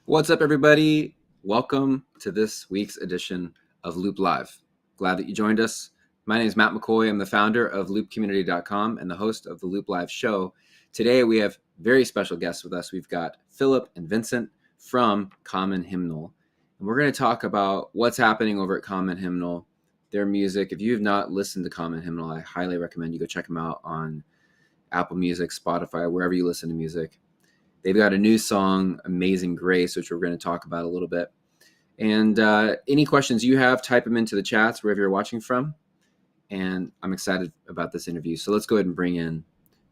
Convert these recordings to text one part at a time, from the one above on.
What's up, everybody? Welcome to this week's edition of Loop Live. Glad that you joined us. My name is Matt McCoy. I'm the founder of loopcommunity.com and the host of the Loop Live show. Today, we have very special guests with us. We've got Phillip and Vincent from Common Hymnal. And we're going to talk about what's happening over at Common Hymnal, their music. If you have not listened to Common Hymnal, I highly recommend you go check them out on Apple Music, Spotify, wherever you listen to music. They've got a new song, Amazing Grace, which we're going to talk about a little bit. And any questions you have, type them into the chats wherever you're watching from. And I'm excited about this interview. So let's go ahead and bring in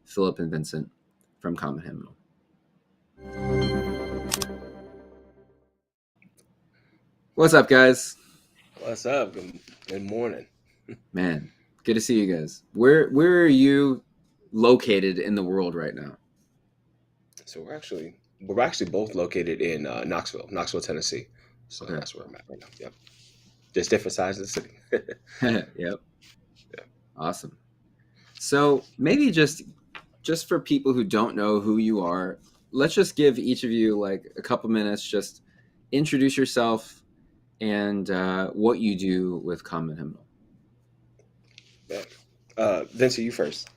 Phillip and Vincent from Common Hymnal. What's up, guys? What's up? Good morning. Man, good to see you guys. Where are you located in the world right now? So we're actually both located in Knoxville, Tennessee. So Okay. That's where I'm at right now. Yep. Just different sides of the city. Yep. Yeah. Awesome. So maybe just for people who don't know who you are, let's just give each of you like a couple minutes, just introduce yourself and what you do with Common Hymnal. Vincent, you first.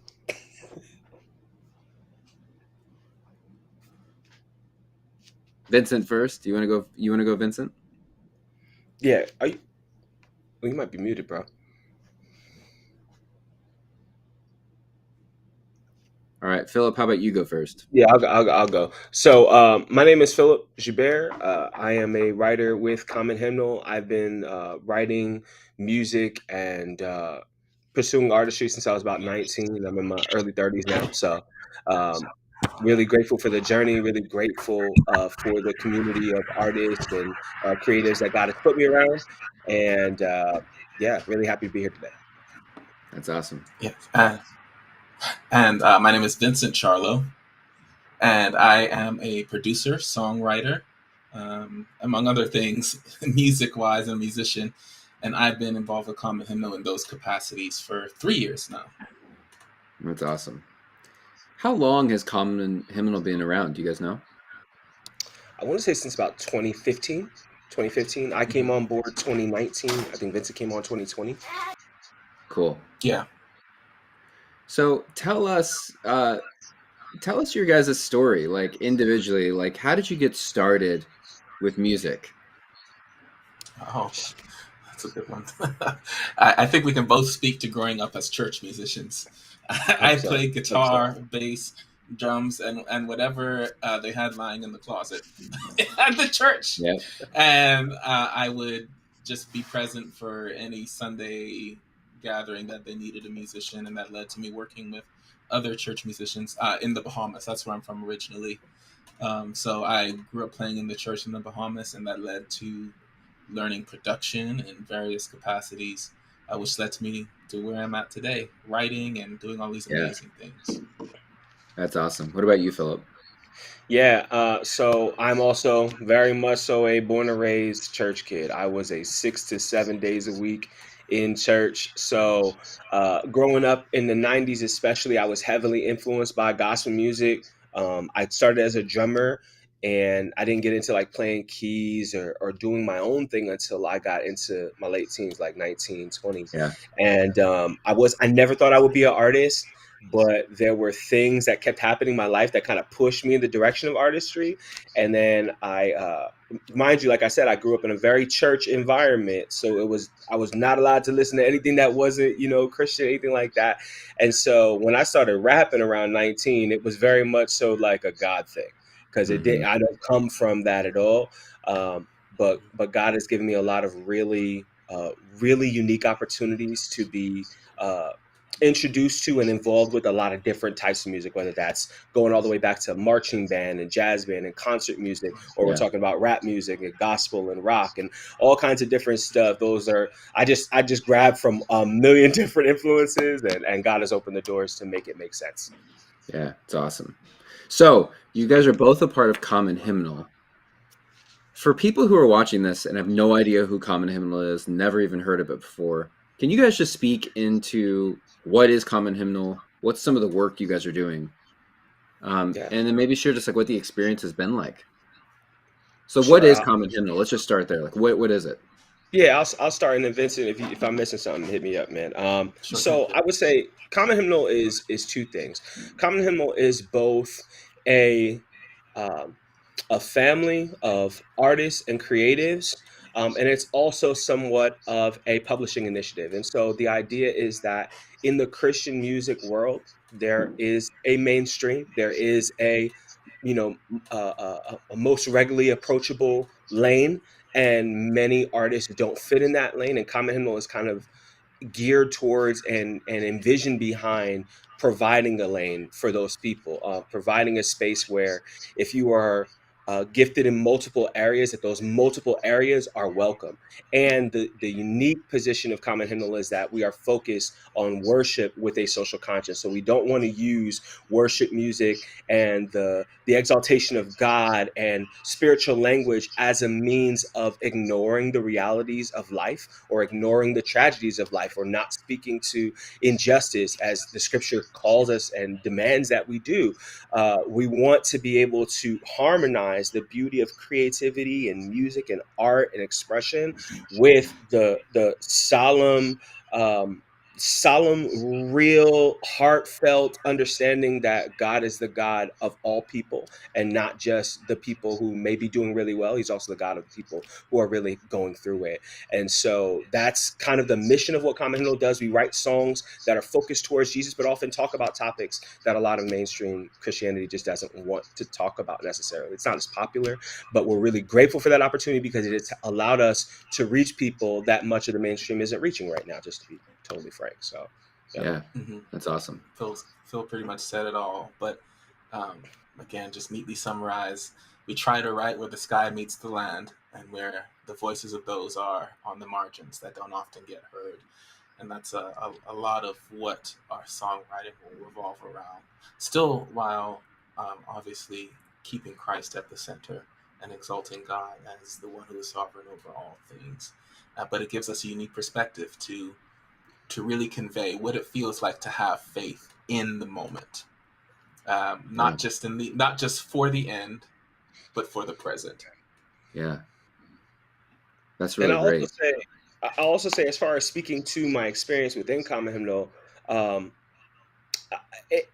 Vincent first. You want to go, Vincent? Yeah. Are you? Well, you might be muted, bro. All right, Phillip, how about you go first? Yeah, I'll go. So my name is Phillip Joubert. I am a writer with Common Hymnal. I've been writing music and pursuing artistry since I was about 19. I'm in my early 30s now. So really grateful for the journey, really grateful for the community of artists and creatives that God has put me around. And yeah, really happy to be here today. That's awesome. Yes. And my name is Vincent Charlow, and I am a producer, songwriter, among other things, music-wise, a musician. And I've been involved with Common Hymnal in those capacities for 3 years now. That's awesome. How long has Common Hymnal been around? Do you guys know? I want to say since about 2015. 2015. I came on board 2019. I think Vincent came on 2020. Cool. Yeah. So tell us your guys' story, like individually. Like, how did you get started with music? Oh, that's a good one. I think we can both speak to growing up as church musicians. I played guitar, bass, drums, and whatever they had lying in the closet at the church. Yep. And I would just be present for any Sunday gathering that they needed a musician, and that led to me working with other church musicians in the Bahamas. That's where I'm from originally. So I grew up playing in the church in the Bahamas, and that led to learning production in various capacities, which led to me to where I'm at today, writing and doing all these amazing things. That's awesome. What about you, Phillip? Yeah, so I'm also very much so a born and raised church kid. I was a 6 to 7 days a week in church. So growing up in the 90s, especially, I was heavily influenced by gospel music. I started as a drummer, and I didn't get into like playing keys or doing my own thing until I got into my late teens, like 19, 20. Yeah. And I never thought I would be an artist, but there were things that kept happening in my life that kind of pushed me in the direction of artistry. And then mind you, like I said, I grew up in a very church environment. So I was not allowed to listen to anything that wasn't, Christian, anything like that. And so when I started rapping around 19, it was very much so like a God thing, because I don't come from that at all. But God has given me a lot of really unique opportunities to be introduced to and involved with a lot of different types of music, whether that's going all the way back to marching band and jazz band and concert music, or we're talking about rap music and gospel and rock and all kinds of different stuff. Those are, I just grabbed from a million different influences, and God has opened the doors to make it make sense. Yeah, it's awesome. So you guys are both a part of Common Hymnal. For people who are watching this and have no idea who Common Hymnal is, never even heard of it before, can you guys just speak into what is Common Hymnal? What's some of the work you guys are doing? And then maybe share just like what the experience has been like. So what Sure. is Common Hymnal? Let's just start there. Like, what is it? Yeah, I'll start, and then Vincent, if I'm missing something, hit me up, man. Sure thing. So I would say Common Hymnal is two things. Common Hymnal is both a um, a family of artists and creatives, and it's also somewhat of a publishing initiative. And so the idea is that in the Christian music world, there is a mainstream, there is a you know a most regularly approachable lane, and many artists don't fit in that lane. And Common Hymnal is kind of geared towards and envisioned behind providing a lane for those people, providing a space where if you are gifted in multiple areas, that those multiple areas are welcome. And the unique position of Common Hymnal is that we are focused on worship with a social conscience. So we don't want to use worship music and the exaltation of God and spiritual language as a means of ignoring the realities of life or ignoring the tragedies of life or not speaking to injustice as the scripture calls us and demands that we do. We want to be able to harmonize the beauty of creativity and music and art and expression with the um, solemn, real, heartfelt understanding that God is the God of all people and not just the people who may be doing really well. He's also the God of the people who are really going through it. And so that's kind of the mission of what Common Hymnal does. We write songs that are focused towards Jesus, but often talk about topics that a lot of mainstream Christianity just doesn't want to talk about necessarily. It's not as popular, but we're really grateful for that opportunity because it has allowed us to reach people that much of the mainstream isn't reaching right now, just to be totally frank. So, yeah. Yeah, Mm-hmm. that's awesome. Phil pretty much said it all. But again, just neatly summarize, we try to write where the sky meets the land and where the voices of those are on the margins that don't often get heard. And that's a lot of what our songwriting will revolve around. Still, while obviously keeping Christ at the center and exalting God as the one who is sovereign over all things. But it gives us a unique perspective to really convey what it feels like to have faith in the moment, not just for the end, but for the present. Yeah, that's And really great. I'll also say, as far as speaking to my experience within Common Hymnal, um,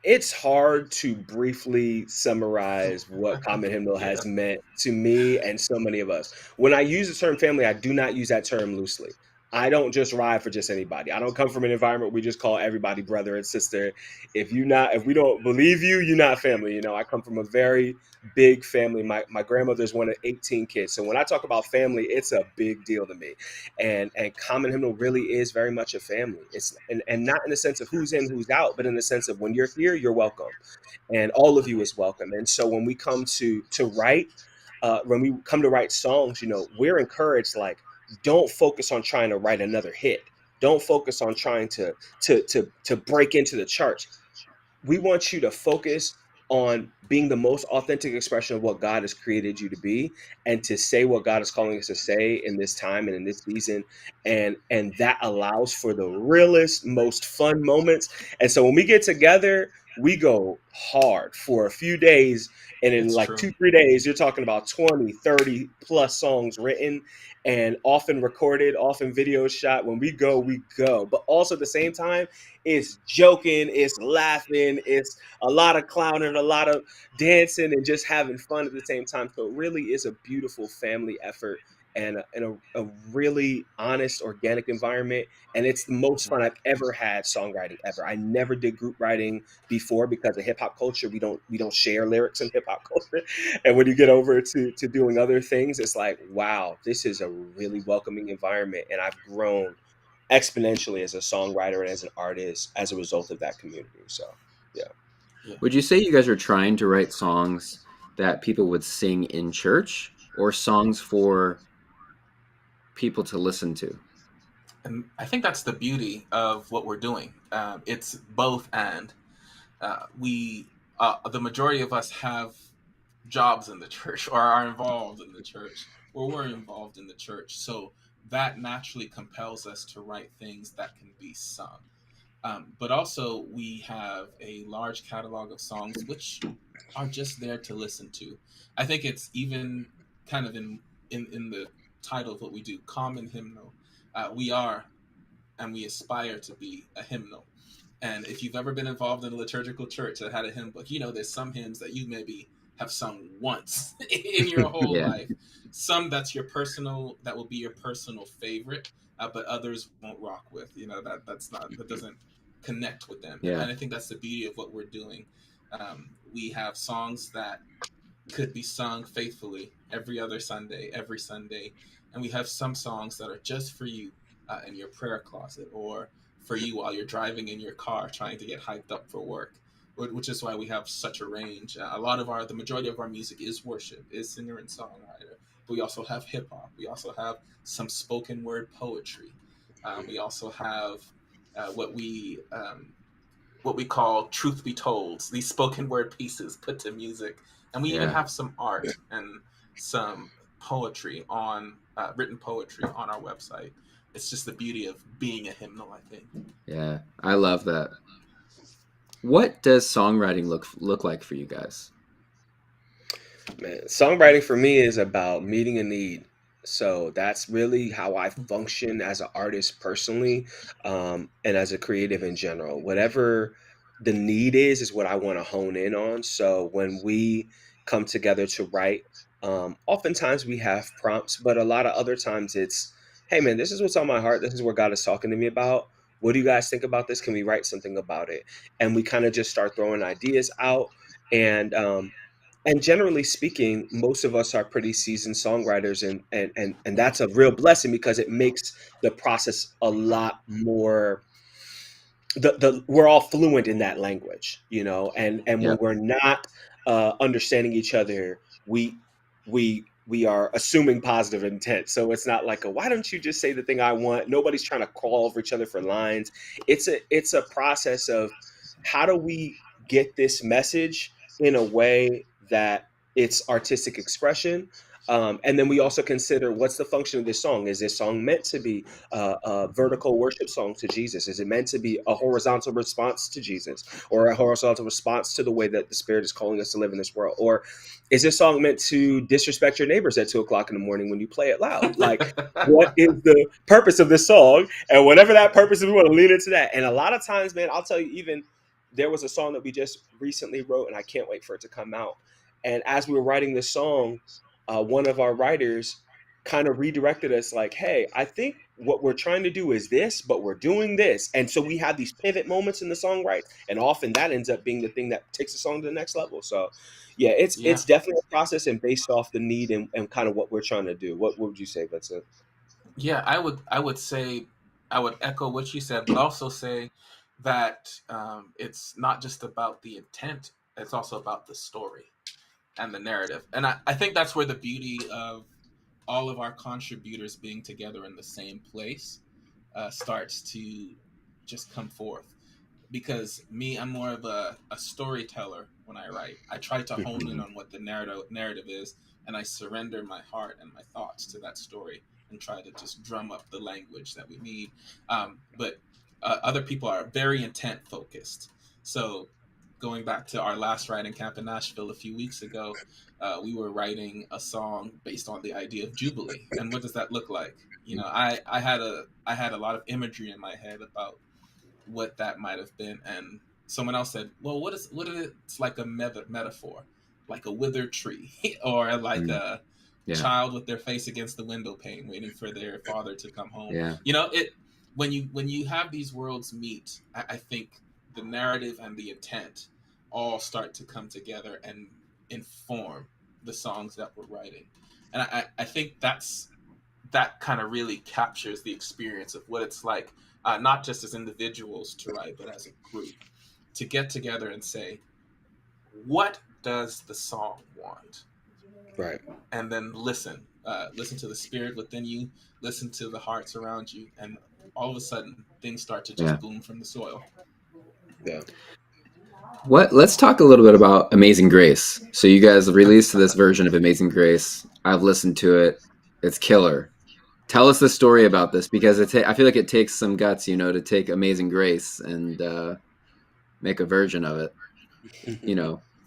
it's hard to briefly summarize what Common Hymnal Yeah. has meant to me and so many of us. When I use the term family, I do not use that term loosely. I don't just ride for just anybody. I don't come from an environment where we just call everybody brother and sister. If we don't believe you, you're not family. I come from a very big family. My grandmother's one of 18 kids. So when I talk about family, it's a big deal to me. And Common Hymnal really is very much a family. It's and not in the sense of who's in, who's out, but in the sense of when you're here, you're welcome, and all of you is welcome. And so when we come to write, when we come to write songs, we're encouraged, like, don't focus on trying to write another hit. Don't focus on trying to break into the charts. We want you to focus on being the most authentic expression of what God has created you to be, and to say what God is calling us to say in this time and in this season. And that allows for the realest, most fun moments. And so when we get together, we go hard for a few days. And in It's like true. 2-3 days, you're talking about 20, 30 plus songs written and often recorded, often video shot. When we go, we go. But also at the same time, it's joking, it's laughing, it's a lot of clowning, a lot of dancing, and just having fun at the same time. So it really is a beautiful family effort and a really honest, organic environment. And it's the most fun I've ever had songwriting ever. I never did group writing before because of hip hop culture. We don't share lyrics in hip hop culture. And when you get over to doing other things, it's like, wow, this is a really welcoming environment. And I've grown exponentially as a songwriter and as an artist as a result of that community. So, yeah. Yeah. Would you say you guys are trying to write songs that people would sing in church, or songs for people to listen to? And I think that's the beauty of what we're doing. It's both and. The majority of us have jobs in the church or are involved in the church, or were involved in the church. So that naturally compels us to write things that can be sung. But also, we have a large catalog of songs which are just there to listen to. I think it's even kind of in the title of what we do, common hymnal. We are and we aspire to be a hymnal. And if you've ever been involved in a liturgical church that had a hymn book, you know there's some hymns that you maybe have sung once in your whole Yeah. life. Some that will be your personal favorite, but others won't rock with. That doesn't connect with them. And Yeah. I think that's the beauty of what we're doing. We have songs that could be sung faithfully every other Sunday, every Sunday. And we have some songs that are just for you in your prayer closet, or for you while you're driving in your car trying to get hyped up for work, which is why we have such a range. The majority of our music is worship, is singer and songwriter. But we also have hip hop. We also have some spoken word poetry. We also have what we call truth be told, these spoken word pieces put to music. And we even have some art and some poetry on written poetry on our website. It's just the beauty of being a hymnal, I think. Yeah, I love that. What does songwriting look like for you guys? Man, songwriting for me is about meeting a need. So that's really how I function as an artist personally, and as a creative in general. Whatever the need is what I want to hone in on. So when we come together to write, oftentimes we have prompts, but a lot of other times it's, hey man, this is what's on my heart. This is what God is talking to me about. What do you guys think about this? Can we write something about it? And we kind of just start throwing ideas out. And generally speaking, most of us are pretty seasoned songwriters, and that's a real blessing because it makes the process a lot more. The We're all fluent in that language, and when Yep. we're not understanding each other, we are assuming positive intent. So it's not like why don't you just say the thing I want? Nobody's trying to crawl over each other for lines. It's a process of how do we get this message in a way that it's artistic expression. And then we also consider what's the function of this song. Is this song meant to be a vertical worship song to Jesus? Is it meant to be a horizontal response to Jesus, or a horizontal response to the way that the Spirit is calling us to live in this world? Or is this song meant to disrespect your neighbors at 2 o'clock in the morning when you play it loud? Like, what is the purpose of this song? And whatever that purpose is, we want to lean into that. And a lot of times, man, I'll tell you, even there was a song that we just recently wrote, and I can't wait for it to come out. And as we were writing this song, one of our writers kind of redirected us like, hey, I think what we're trying to do is this, but we're doing this. And so we have these pivot moments in the songwrite, and often that ends up being the thing that takes the song to the next level. So yeah, it's Yeah. it's definitely a process and based off the need and kind of what we're trying to do. What would you say, Vincent? Yeah, I would say, I would echo what you said, but also say that it's not just about the intent, it's also about the story and the narrative. And I think that's where the beauty of all of our contributors being together in the same place starts to just come forth. Because me, I'm more of a storyteller when I write. I try to hone in on what the narrative is, and I surrender my heart and my thoughts to that story and try to just drum up the language that we need. But other people are very intent focused. So going back to our last writing camp in Nashville a few weeks ago, we were writing a song based on the idea of Jubilee. And what does that look like? I had a lot of imagery in my head about what that might have been, and someone else said, "Well, what is it? It's like a metaphor, like a withered tree, or like a Yeah. child with their face against the window pane, waiting for their father to come home." Yeah. It when you have these worlds meet, I think the narrative and the intent all start to come together and inform the songs that we're writing, and I think that kind of really captures the experience of what it's like, not just as individuals to write, but as a group to get together and say, what does the song want? Right. And then listen to the spirit within you, listen to the hearts around you, and all of a sudden things start to just bloom from the soil. Yeah. Let's talk a little bit about Amazing Grace. So you guys released this version of Amazing Grace. I've listened to it. It's killer. Tell us the story about this, because I feel like it takes some guts, to take Amazing Grace and make a version of it.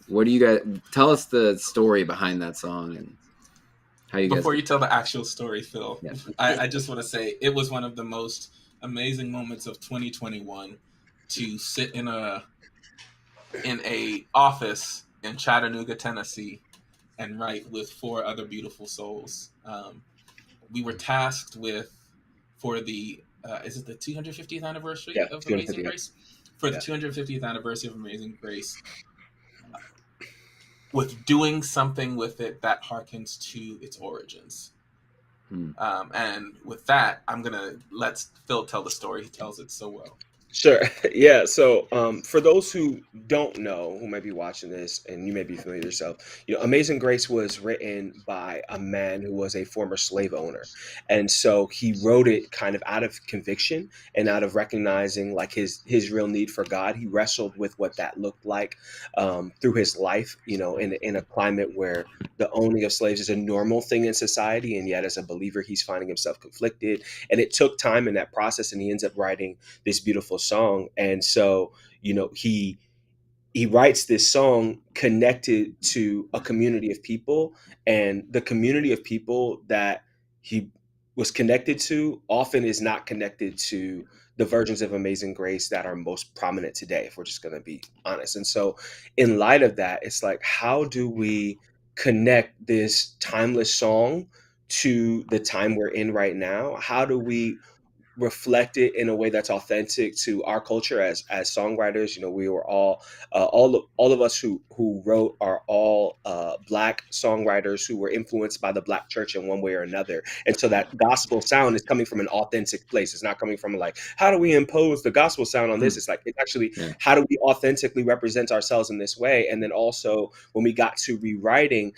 What do you guys tell us the story behind that song and how you guys Before you tell the actual story, Phil, yeah. I just want to say it was one of the most amazing moments of 2021 to sit in a office in Chattanooga, Tennessee, and write with four other beautiful souls. We were tasked with for the is it the 250th anniversary Yeah, of Amazing 250. Grace? For the Yeah. 250th anniversary of Amazing Grace, with doing something with it that harkens to its origins. And with that, I'm gonna let Phil tell the story. He tells it so well. Sure. Yeah. So, for those who don't know, who might be watching this, and you may be familiar yourself, Amazing Grace was written by a man who was a former slave owner, and so he wrote it kind of out of conviction and out of recognizing like his real need for God. He wrestled with what that looked like through his life, in a climate where the owning of slaves is a normal thing in society, and yet as a believer, he's finding himself conflicted. And it took time in that process, and he ends up writing this beautiful song. And so, he writes this song connected to a community of people, and the community of people that he was connected to often is not connected to the versions of Amazing Grace that are most prominent today, if we're just going to be honest. And so, in light of that, it's like, how do we connect this timeless song to the time we're in right now? How do we reflect it in a way that's authentic to our culture as songwriters? We were all of us who wrote are all Black songwriters who were influenced by the Black church in one way or another, and so that gospel sound is coming from an authentic place. It's not coming from like, how do we impose the gospel sound on this? It's like, it's actually, Yeah. how do we authentically represent ourselves in this way? And then also, when we got to rewriting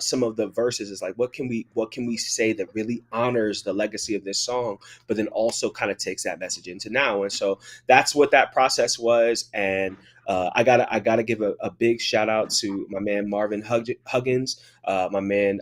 some of the verses, it's like, what can we say that really honors the legacy of this song, but then also kind of takes that message into now? And so that's what that process was. And I gotta give a big shout out to my man Marvin Huggins, my man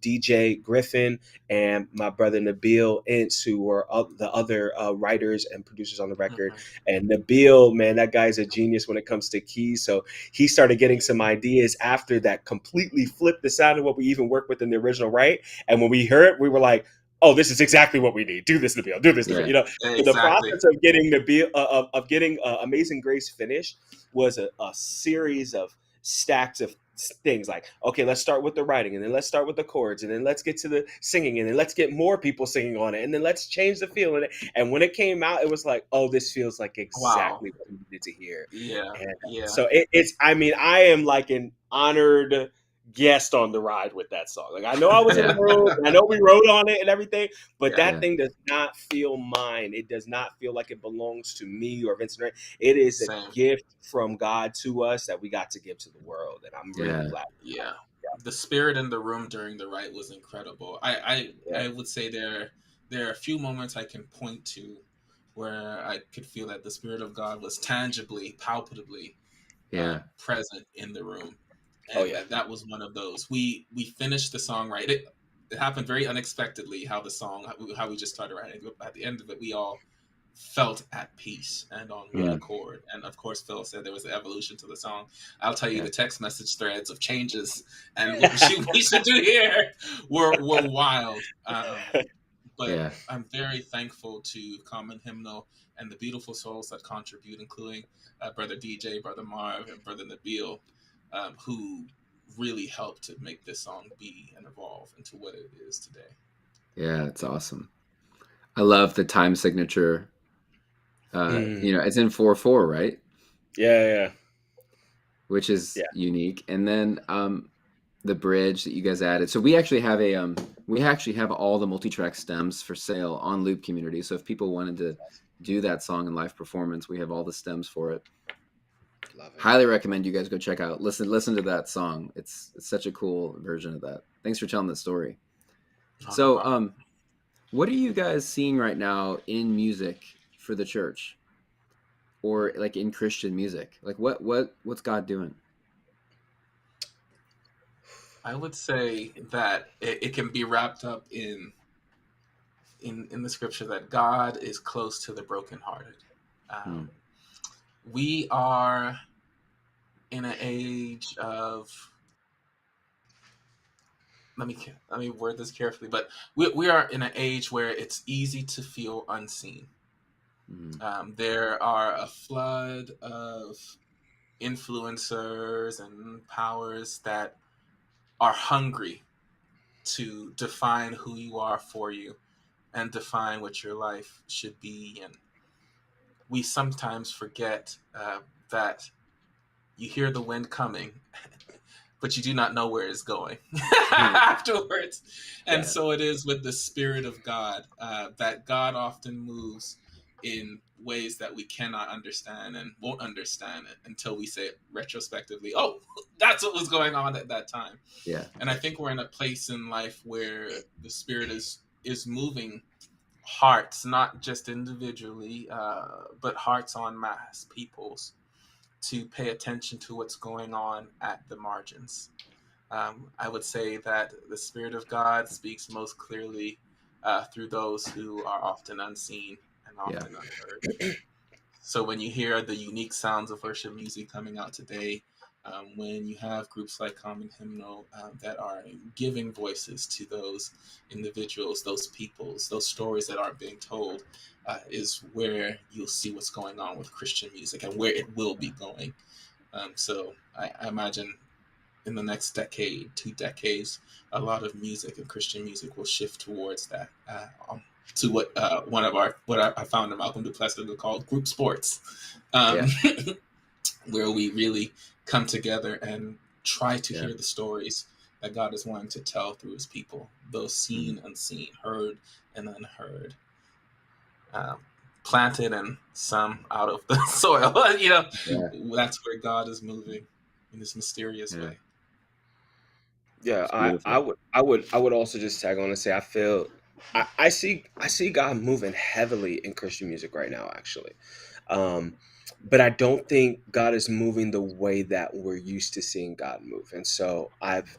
DJ Griffin, and my brother Nabil Ince, who were the other writers and producers on the record. And Nabil, man, that guy's a genius when it comes to keys. So he started getting some ideas after that completely flipped the sound of what we even worked with in the original, right? And when we heard it, we were like, oh, this is exactly what we need. Do this, Nabil. Do this, Nabil. So the Exactly. process of getting Nabil of getting Amazing Grace finished was a series of stacks of things. Like, okay, let's start with the writing, and then let's start with the chords, and then let's get to the singing, and then let's get more people singing on it, and then let's change the feel in it. And when it came out, it was like, oh, this feels like Wow. exactly what we needed to hear. Yeah. And Yeah. so it's, I mean, I am like an honored guest on the ride with that song. Like, I know I was in the room, and I know we wrote on it and everything, but that thing does not feel mine. It does not feel like it belongs to me or Vincent Ray. It is a Same. gift from God to us that we got to give to the world, and I'm really glad. Yeah. The spirit in the room during the write was incredible. I would say there are a few moments I can point to where I could feel that the Spirit of God was tangibly, palpably present in the room. And that was one of those. We finished the song right. It happened very unexpectedly how we just started writing. At the end of it, we all felt at peace and on one accord. And of course, Phil said there was an evolution to the song. I'll tell you, the text message threads of changes and what we should do here were wild. But I'm very thankful to Common Hymnal and the beautiful souls that contribute, including Brother DJ, Brother Marv, and Brother Nabil, who really helped to make this song be and evolve into what it is today. Yeah, it's awesome. I love the time signature. It's in 4/4, right? Yeah. Which is unique. And then the bridge that you guys added. So we actually have all the multi-track stems for sale on Loop Community. So if people wanted to do that song in live performance, we have all the stems for it. Love it. Highly recommend you guys go check out. Listen to that song. It's such a cool version of that. Thanks for telling the story. So what are you guys seeing right now in music for the church? Or like in Christian music? Like what's God doing? I would say that it can be wrapped up in the scripture that God is close to the brokenhearted. We are in an age of let me word this carefully, but we are in an age where it's easy to feel unseen. There are a flood of influencers and powers that are hungry to define who you are for you and define what your life should be. And we sometimes forget that you hear the wind coming, but you do not know where it's going afterwards. And so it is with the Spirit of God, that God often moves in ways that we cannot understand and won't understand it until we say it retrospectively, oh, that's what was going on at that time. Yeah. And I think we're in a place in life where the Spirit is moving hearts, not just individually, but hearts en masse, peoples, to pay attention to what's going on at the margins. I would say that the Spirit of God speaks most clearly through those who are often unseen and often unheard. So when you hear the unique sounds of worship music coming out today, when you have groups like Common Hymnal that are giving voices to those individuals, those peoples, those stories that aren't being told, is where you'll see what's going on with Christian music and where it will be going. So I imagine in the next decade, 2 decades, a lot of music and Christian music will shift towards that. To what I found in Malcolm Duplessis called group sports, where we really come together and try to hear the stories that God is wanting to tell through His people, those seen, unseen, heard, and unheard, planted and some out of the soil. That's where God is moving in this mysterious way. Yeah, I would also just tag on and say I see God moving heavily in Christian music right now, actually. But I don't think God is moving the way that we're used to seeing God move. And so I've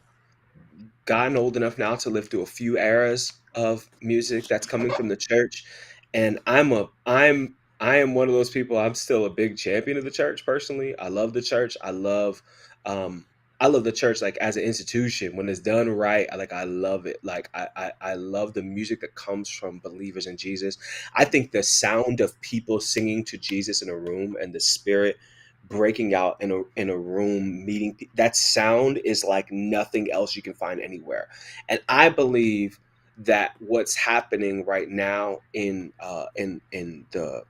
gotten old enough now to live through a few eras of music that's coming from the church. And I am one of those people. I'm still a big champion of the church personally. I love the church. I love the church like as an institution. When it's done right, I love it. I love the music that comes from believers in Jesus. I think the sound of people singing to Jesus in a room and the Spirit breaking out in a room meeting, that sound is like nothing else you can find anywhere. And I believe that what's happening right now in the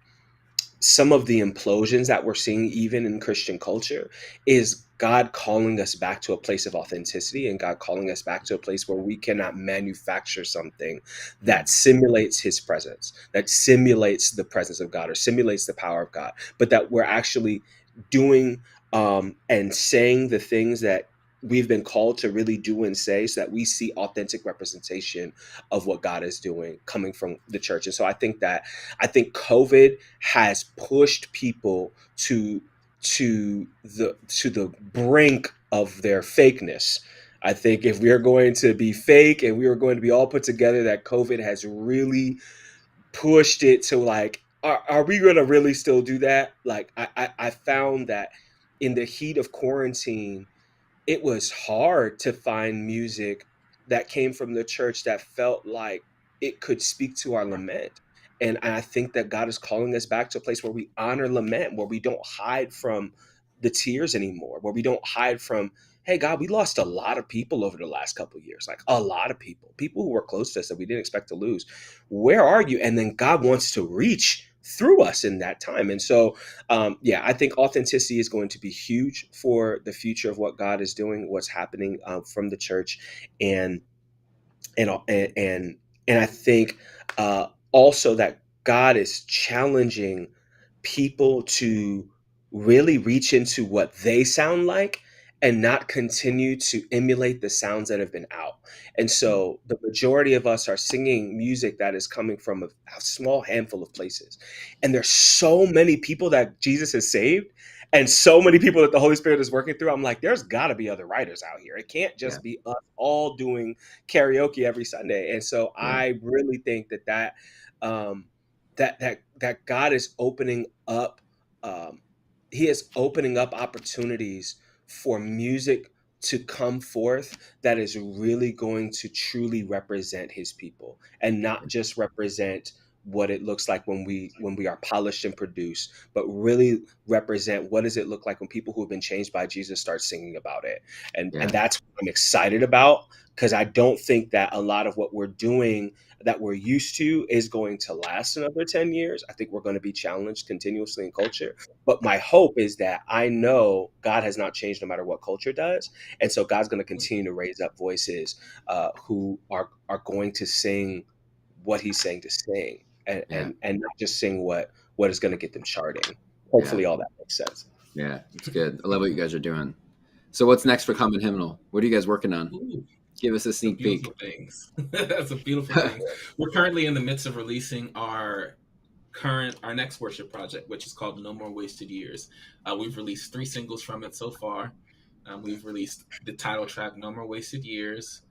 some of the implosions that we're seeing even in Christian culture is God calling us back to a place of authenticity, and God calling us back to a place where we cannot manufacture something that simulates His presence, that simulates the presence of God or simulates the power of God, but that we're actually doing and saying the things that we've been called to really do and say, so that we see authentic representation of what God is doing coming from the church. And so I think COVID has pushed people to the brink of their fakeness. I think if we are going to be fake and we are going to be all put together, that COVID has really pushed it to like, are we going to really still do that? Like I found that in the heat of quarantine, it was hard to find music that came from the church that felt like it could speak to our lament. And I think that God is calling us back to a place where we honor lament, where we don't hide from the tears anymore, where we don't hide from, hey, God, we lost a lot of people over the last couple of years, like a lot of people who were close to us that we didn't expect to lose. Where are you? And then God wants to reach through us in that time. And so I think authenticity is going to be huge for the future of what God is doing, what's happening from the church, and and I think also that God is challenging people to really reach into what they sound like and not continue to emulate the sounds that have been out. And so the majority of us are singing music that is coming from a small handful of places. And there's so many people that Jesus has saved and so many people that the Holy Spirit is working through. I'm like, there's got to be other writers out here. It can't just be us all doing karaoke every Sunday. And so I really think that God is opening up. He is opening up opportunities for music to come forth that is really going to truly represent his people, and not just represent what it looks like when we are polished and produced, but really represent what does it look like when people who have been changed by Jesus start singing about it. And Yeah. that's what I'm excited about, because I don't think that a lot of what we're doing that we're used to is going to last another 10 years. I think we're going to be challenged continuously in culture. But my hope is that I know God has not changed no matter what culture does. And so God's going to continue to raise up voices who are going to sing what he's saying to sing, and, Yeah. and not just sing what is going to get them charting. Yeah. Hopefully all that makes sense. Yeah, it's good. I love what you guys are doing. So what's next for Common Hymnal? What are you guys working on? Ooh, Give us a some sneak peek. beautiful things. That's a beautiful thing. We're currently in the midst of releasing our next worship project, which is called No More Wasted Years. We've released 3 singles from it so far. We've released the title track, No More Wasted Years.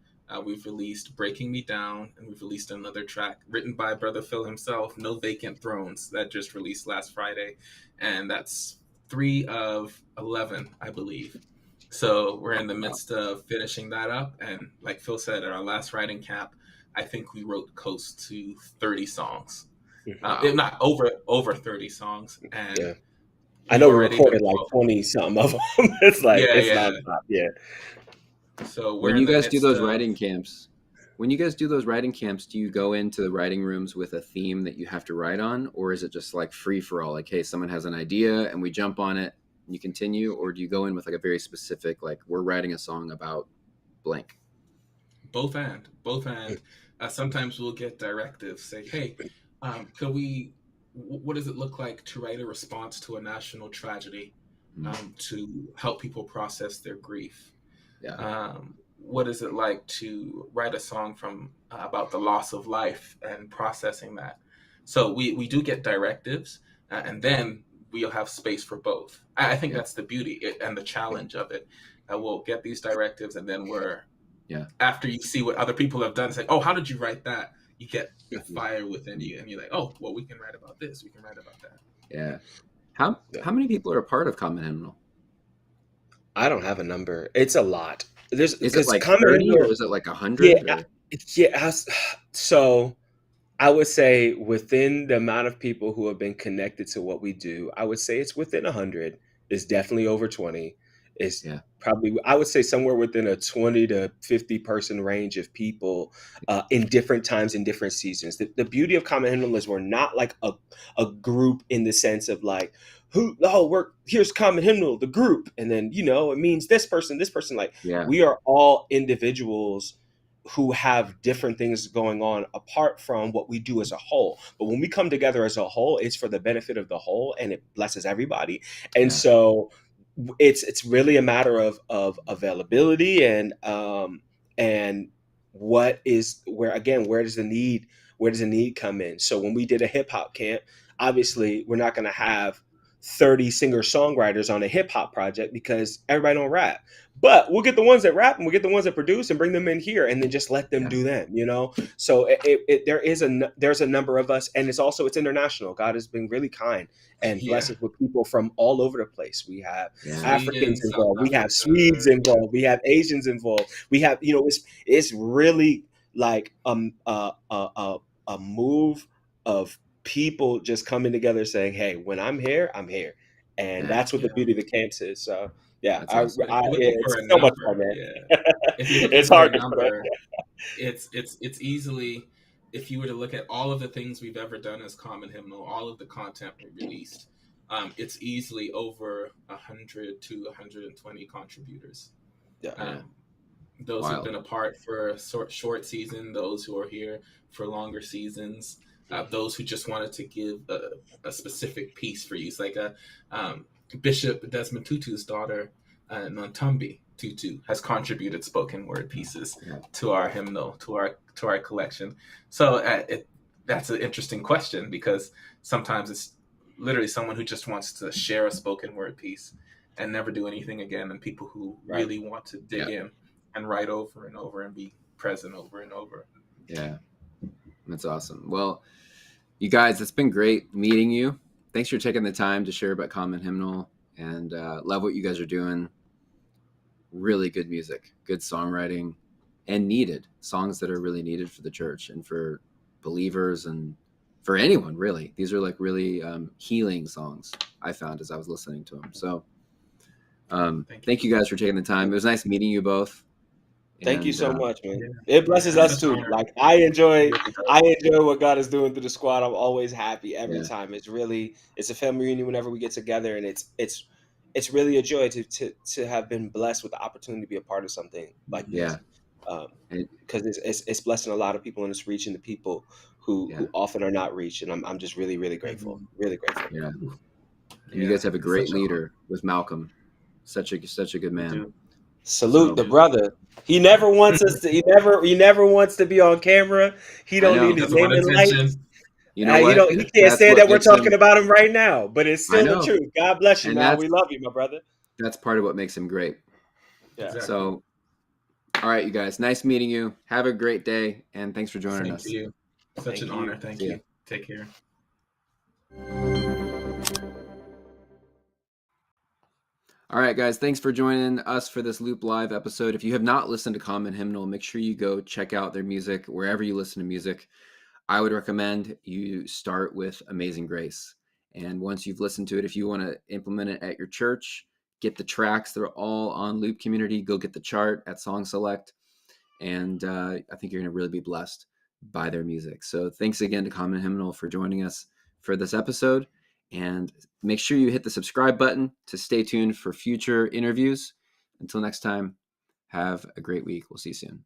We've released Breaking Me Down, and we've released another track written by Brother Phil himself, No Vacant Thrones, that just released last Friday. And that's 3 of 11, I believe. So we're in the midst of finishing that up. And like Phil said, at our last writing camp, I think we wrote close to 30 songs. If not over 30 songs. And yeah, I know we recorded like 20 something of them. It's like it's nonstop. Yeah. So when you guys do those writing camps, do you go into the writing rooms with a theme that you have to write on, or is it just like free for all? Like, hey, someone has an idea and we jump on it and you continue, or do you go in with like a very specific, like, we're writing a song about blank? Both and. Sometimes we'll get directives say, hey, what does it look like to write a response to a national tragedy, to help people process their grief? Yeah. What is it like to write a song about the loss of life and processing that? So we do get directives, and then we'll have space for both. I think that's the beauty and the challenge of it. We'll get these directives, and then after you see what other people have done, say, oh, how did you write that? You get a fire within you, and you're like, oh, well, we can write about this, we can write about that. Yeah. How many people are a part of Common Hymnal? I don't have a number. It's a lot. Is it like 30 or is it like 100? Yeah. So I would say within the amount of people who have been connected to what we do, I would say it's within 100. It's definitely over 20. It's probably, I would say, somewhere within a 20 to 50 person range of people in different times, in different seasons. The beauty of Common Hymnal is we're not like a group in the sense of like, here's Common Hymnal, the group. And then, it means this person. Like, we are all individuals who have different things going on apart from what we do as a whole. But when we come together as a whole, it's for the benefit of the whole, and it blesses everybody. And so it's really a matter of availability and where does the need come in? So when we did a hip hop camp, obviously we're not going to have 30 singer-songwriters on a hip-hop project because everybody don't rap. But we'll get the ones that rap and we'll get the ones that produce and bring them in here and then just let them do them, So there's a number of us, and it's international. God has been really kind and blessed us with people from all over the place. We have Africans involved, we have Swedes involved, we have Asians involved. We have, it's really like a move of people just coming together saying, hey, when I'm here, I'm here. And that's what the beauty of the camps is. So awesome. It's so much fun, man. If you're looking it's for hard a number, it's easily, if you were to look at all of the things we've ever done as Common Hymnal, all of the content we released, it's easily over 100 to 120 contributors. Those who've been apart for a short season, those who are here for longer seasons, those who just wanted to give a specific piece for use, like Bishop Desmond Tutu's daughter, Nantumbi Tutu, has contributed spoken word pieces to our hymnal, to our collection. So that's an interesting question, because sometimes it's literally someone who just wants to share a spoken word piece and never do anything again, and people who really want to dig in and write over and over and be present over and over. Yeah, that's awesome. Well, you guys, it's been great meeting you. Thanks for taking the time to share about Common Hymnal, and love what you guys are doing. really good music, good songwriting, and needed songs that are really needed for the church and for believers and for anyone, really. These are like really healing songs, I found as I was listening to them. So thank you guys for taking the time. It was nice meeting you both. Thank you so much, man. Yeah. It blesses us too. Like I enjoy what God is doing through the squad. I'm always happy every time. It's a family reunion whenever we get together, and it's really a joy to have been blessed with the opportunity to be a part of something like this. Because it's blessing a lot of people, and it's reaching the people who often are not reached. And I'm just really, really grateful. Really grateful. Yeah. And you guys have a great leader with Malcolm. Such a good man. Salute the brother. He never wants us to. He never wants to be on camera. He don't need his name in lights. You know what? He can't say that we're talking about him right now, but it's still the truth. God bless you, man. We love you, my brother. That's part of what makes him great. Yeah. Exactly. So, all right, you guys. Nice meeting you. Have a great day, and thanks for joining us. Thank you. Such an honor. Thank you. Take care. All right, guys, thanks for joining us for this Loop Live episode. If you have not listened to Common Hymnal, make sure you go check out their music wherever you listen to music. I would recommend you start with Amazing Grace. And once you've listened to it, if you want to implement it at your church, get the tracks. They're all on Loop Community. Go get the chart at Song Select. And I think you're going to really be blessed by their music. So thanks again to Common Hymnal for joining us for this episode. And make sure you hit the subscribe button to stay tuned for future interviews. Until next time, have a great week. We'll see you soon.